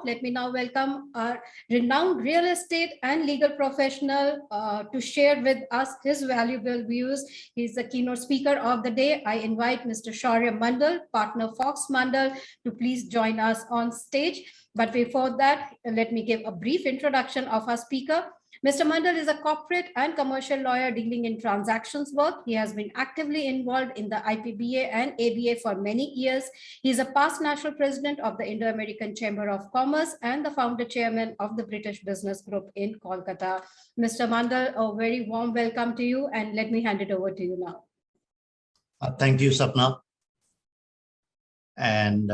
Let me now welcome our renowned real estate and legal professional to share with us his valuable views. He's the keynote speaker of the day. I invite Mr. Shourya Mandal, partner Fox Mandal, to please join us on stage. But before that, let me give a brief introduction of our speaker. Mr. Mandal is a corporate and commercial lawyer dealing in transactions work. He has been actively involved in the IPBA and ABA for many years. He is a past national president of the Indo-American Chamber of Commerce and the founder chairman of the British Business Group in Kolkata. Mr. Mandal, a very warm welcome to you, and let me hand it over to you now. Thank you, Sapna. And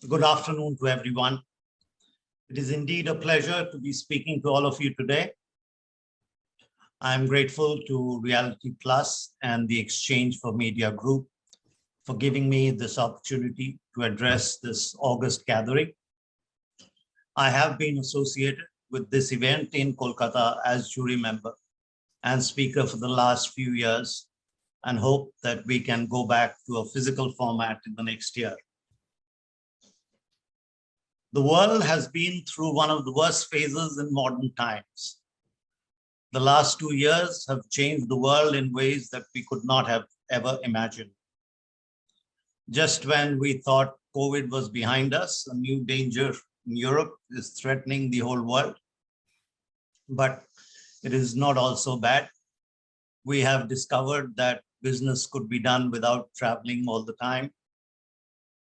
good afternoon to everyone. It is indeed a pleasure to be speaking to all of you today. I'm grateful to Reality Plus and the Exchange for Media Group for giving me this opportunity to address this August gathering. I have been associated with this event in Kolkata as jury member and speaker for the last few years, and hope that we can go back to a physical format in the next year. The world has been through one of the worst phases in modern times. The last 2 years have changed the world in ways that we could not have ever imagined. Just when we thought COVID was behind us, a new danger in Europe is threatening the whole world. But it is not all so bad. We have discovered that business could be done without traveling all the time.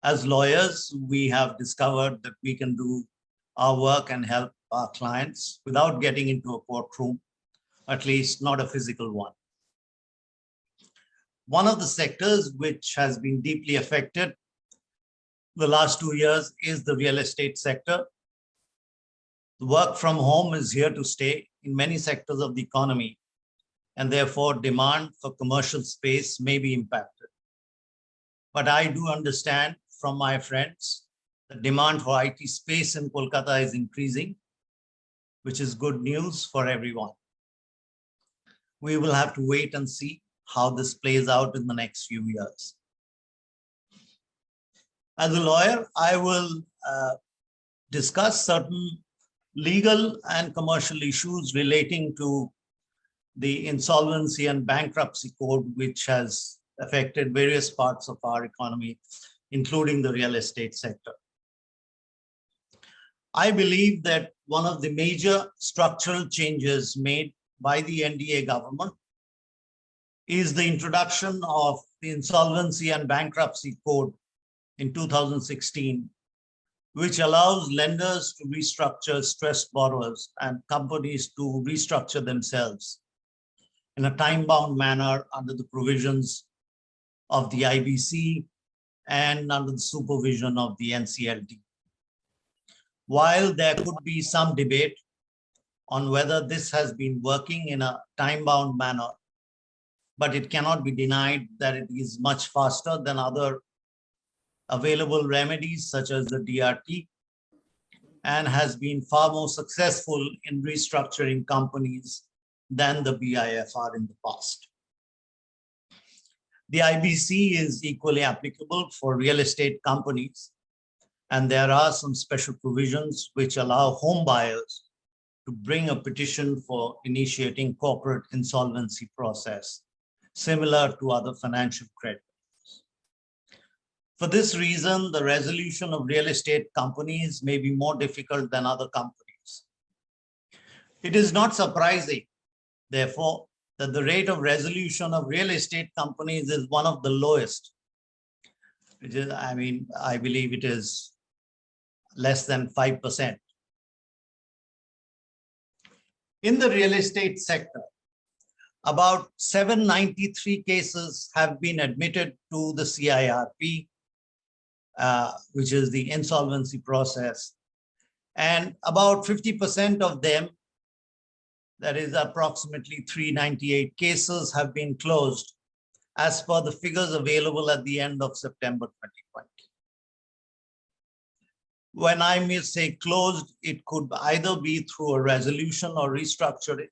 As lawyers, we have discovered that we can do our work and help our clients without getting into a courtroom, at least not a physical one. One of the sectors which has been deeply affected the last 2 years is the real estate sector. The work from home is here to stay in many sectors of the economy, and therefore demand for commercial space may be impacted. But I do understand from my friends, the demand for IT space in Kolkata is increasing, which is good news for everyone. We will have to wait and see how this plays out in the next few years. As a lawyer, I will discuss certain legal and commercial issues relating to the Insolvency and Bankruptcy Code, which has affected various parts of our economy, including the real estate sector. I believe that one of the major structural changes made by the NDA government is the introduction of the Insolvency and Bankruptcy Code in 2016, which allows lenders to restructure stressed borrowers and companies to restructure themselves in a time-bound manner under the provisions of the IBC and under the supervision of the NCLT. While there could be some debate on whether this has been working in a time-bound manner, but it cannot be denied that it is much faster than other available remedies such as the DRT, and has been far more successful in restructuring companies than the BIFR in the past. The IBC is equally applicable for real estate companies, and there are some special provisions which allow home buyers to bring a petition for initiating corporate insolvency process, similar to other financial creditors. For this reason, the resolution of real estate companies may be more difficult than other companies. It is not surprising, therefore, that the rate of resolution of real estate companies is one of the lowest. I believe it is less than 5%. In the real estate sector, about 793 cases have been admitted to the CIRP, which is the insolvency process. And about 50% of them, that is approximately 398 cases, have been closed as per the figures available at the end of September 2020. When I may say closed, it could either be through a resolution or restructuring,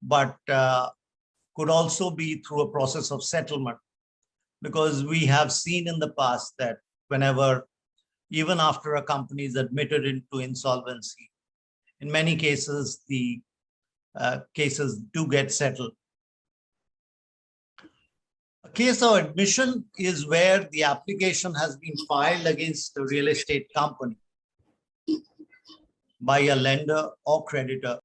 but could also be through a process of settlement, because we have seen in the past that whenever even after a company is admitted into insolvency. In many cases, the cases do get settled. A case of admission is where the application has been filed against the real estate company by a lender or creditor.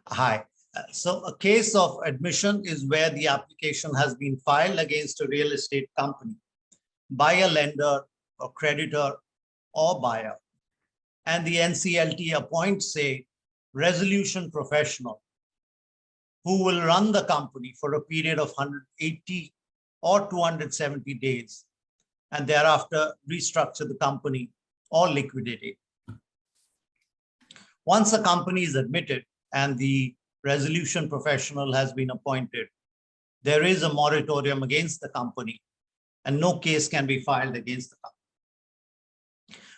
Hi. So a case of admission is where the application has been filed against a real estate company by a lender or creditor or buyer. And the NCLT appoints a resolution professional who will run the company for a period of 180 or 270 days, and thereafter restructure the company or liquidate it. Once a company is admitted and the resolution professional has been appointed, there is a moratorium against the company and no case can be filed against the company.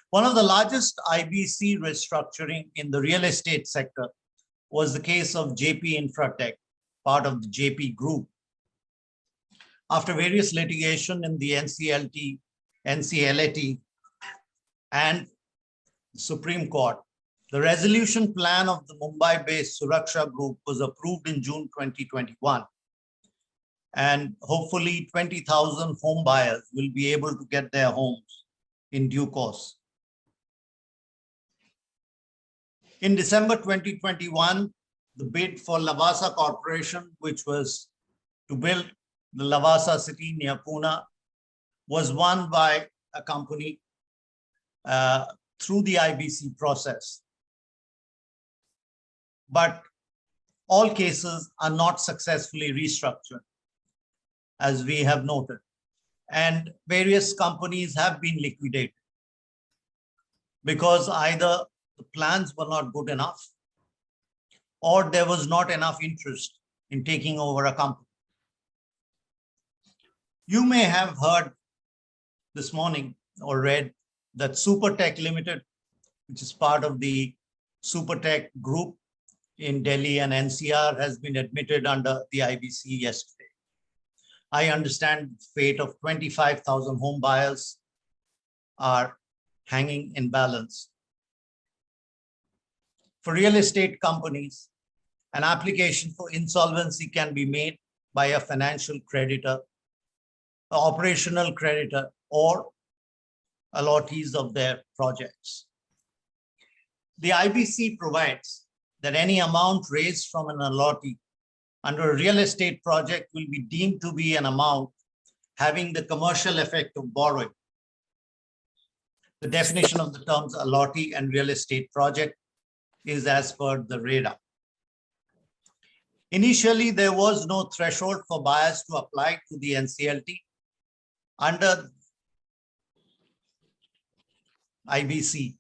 One of the largest IBC restructuring in the real estate sector was the case of JP Infratech, part of the JP Group. After various litigation in the NCLT, NCLAT, and Supreme Court, the resolution plan of the Mumbai-based Suraksha Group was approved in June 2021. And hopefully 20,000 home buyers will be able to get their homes in due course. In December 2021, the bid for Lavasa Corporation, which was to build the Lavasa city near Pune, was won by a company through the IBC process. But all cases are not successfully restructured, as we have noted, and various companies have been liquidated because either the plans were not good enough or there was not enough interest in taking over a company. You may have heard this morning or read that Supertech Limited, which is part of the Supertech Group in Delhi and NCR, has been admitted under the IBC yesterday. I understand the fate of 25,000 home buyers are hanging in balance. For real estate companies, an application for insolvency can be made by a financial creditor, an operational creditor, or allottees of their projects. The IBC provides that any amount raised from an allottee under a real estate project will be deemed to be an amount having the commercial effect of borrowing. The definition of the terms allottee and real estate project is as per the RERA. Initially, there was no threshold for buyers to apply to the NCLT under IBC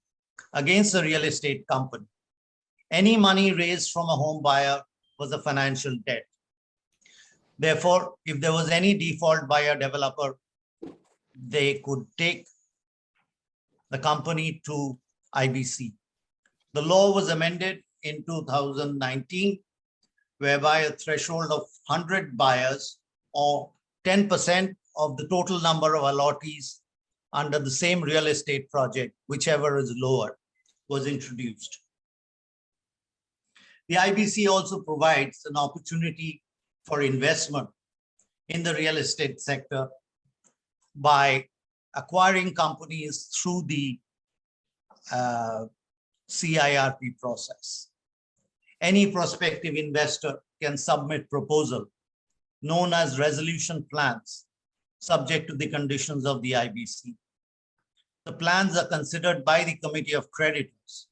against a real estate company. Any money raised from a home buyer was a financial debt. Therefore, if there was any default by a developer, they could take the company to IBC. The law was amended in 2019, whereby a threshold of 100 buyers or 10% of the total number of allottees under the same real estate project, whichever is lower, was introduced. The IBC also provides an opportunity for investment in the real estate sector by acquiring companies through the CIRP process. Any prospective investor can submit proposal known as resolution plans, subject to the conditions of the IBC. The plans are considered by the Committee of Creditors,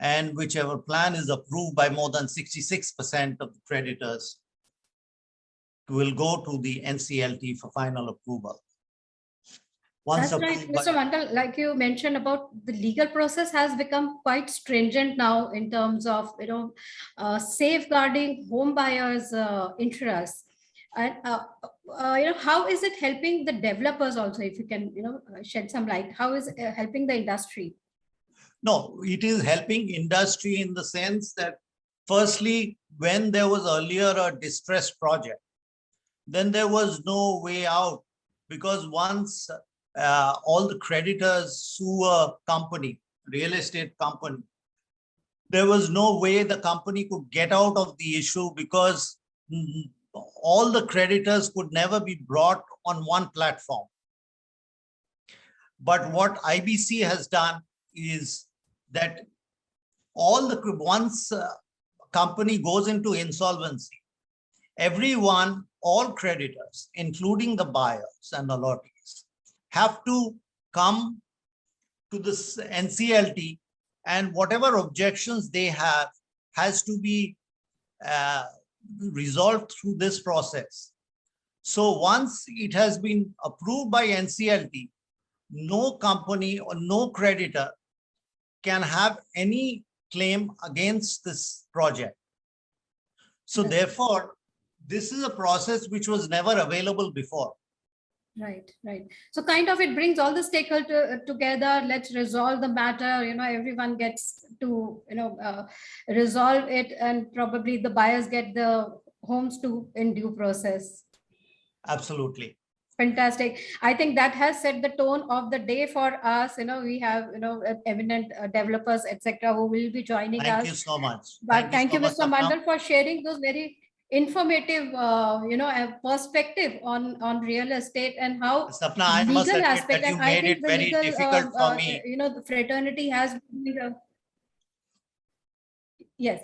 and whichever plan is approved by more than 66% of the creditors will go to the NCLT for final approval. That's right, Mr. Mandal, like you mentioned about the legal process has become quite stringent now in terms of, safeguarding home buyers' interests. And, how is it helping the developers also, if you can, shed some light, how is it helping the industry? No, it is helping industry in the sense that, firstly, when there was earlier a distressed project, then there was no way out, because once all the creditors sue a company, real estate company, there was no way the company could get out of the issue because all the creditors could never be brought on one platform. But what IBC has done is that once a company goes into insolvency, everyone, all creditors, including the buyers and allottees, have to come to this NCLT, and whatever objections they have has to be resolved through this process. So once it has been approved by NCLT, no company or no creditor can have any claim against this project. So therefore, this is a process which was never available before. Right, right. So kind of it brings all the stakeholders together. Let's resolve the matter. Everyone gets to, resolve it, and probably the buyers get the homes to in due process. Absolutely. Fantastic. I think that has set the tone of the day for us. We have, eminent developers, etc., who will be joining us. Thank you so much. But thank you, so much, Mr. Mandal, for sharing those very informative, perspective on real estate and how Sapna, I must legal admit aspect. that you And I made think it the very legal, difficult for me. the fraternity has, yes.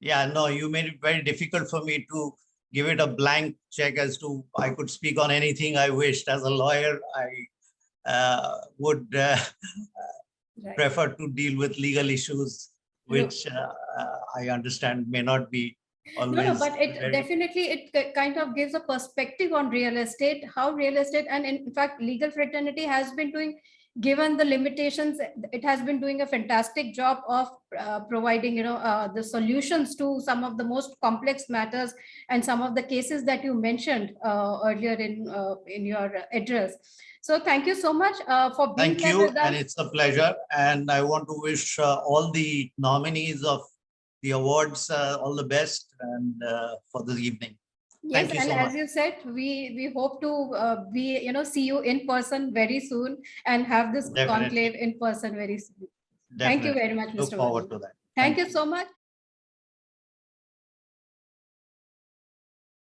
Yeah, no, you made it very difficult for me to give it a blank check as to I could speak on anything I wished. As a lawyer, I would Right. prefer to deal with legal issues, which I understand may not be always. No, but it definitely, it kind of gives a perspective on real estate, how real estate, and in fact, legal fraternity has been doing, given the limitations, it has been doing a fantastic job of providing, the solutions to some of the most complex matters and some of the cases that you mentioned earlier in your address. So thank you so much for being Thank here you, with us. and it's a pleasure. And I want to wish all the nominees of the awards all the best and for this evening. Yes, Thank you and so as much. you said, we hope to see you in person very soon and have this Definitely. conclave in person very soon. Definitely. Thank you very much, Look Mr. forward Mandal. to that. Thank you so much.